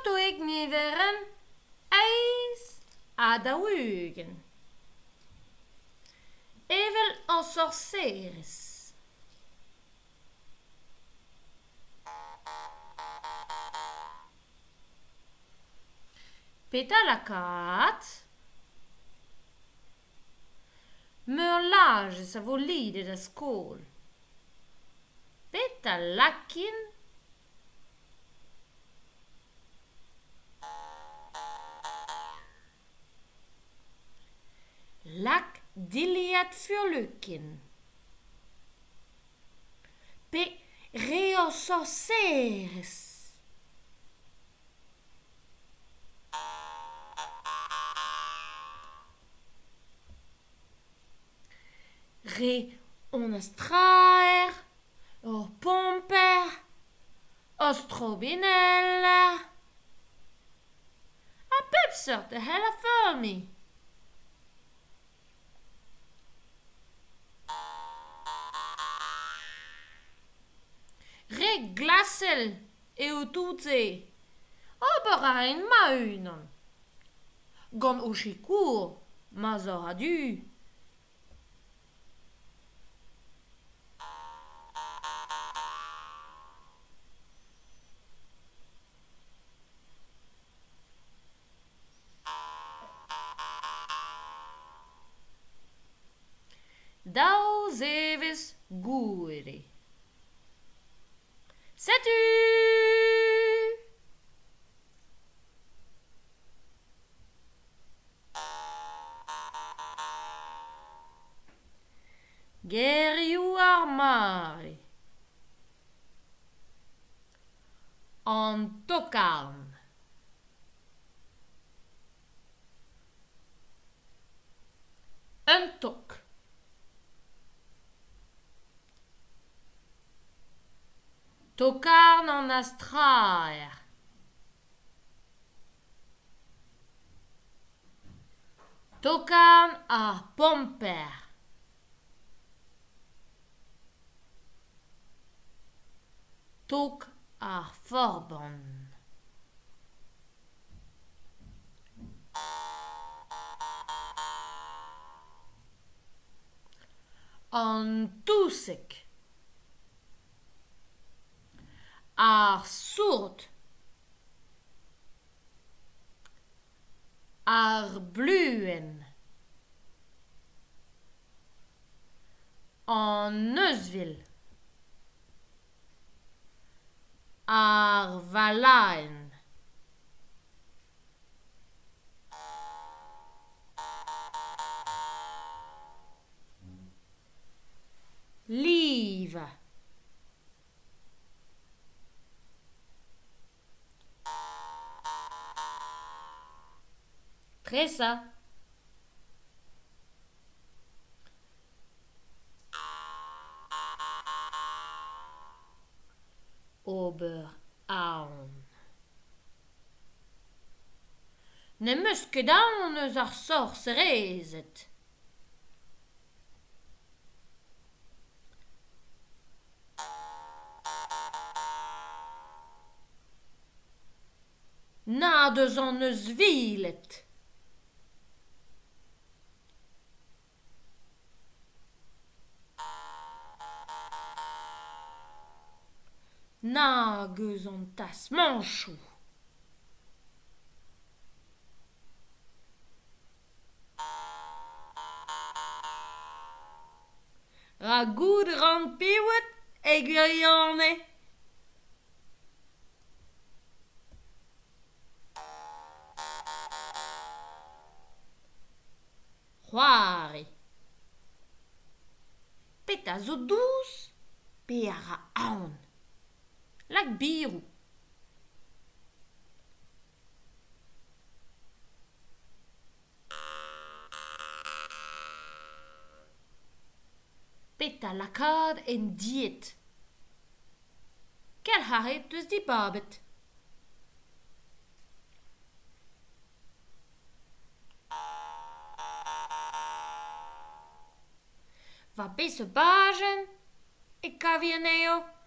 doe ik niet weer een ijs aan de ugen. Even als sorceres. Peter la kat. Mørlage sa volide de skål. Peter lakken. Lak diliat fyrlykken. Pe reosorceres. Re onestraer, or pomper, ostrobinella. A pepser de hella för mig. Re glassel e utute. Aber ein maunen. Gon ushikur, ma zora du. Daus eves guri. Sais-tu? Geriu armari. Antokarn. Een tok. Tokarn an astraer. Tokarn ar pomper. Tok ar forban. An tousek. Ar sourd. Ar bluen. An neusvil. Ar valaen. Liva. Tressa. Oberaun. Ne muskedaun eus ar sorcerezet. Na deus an eus vilet. Na geus an tas manchou. Ra goud ran piwet e guriane. C'hoari. Peta zo douz pe ara aon. Lak birou. Peta lakad en diet. Quel haret deus di babet. Va be se bajen e kavieneo.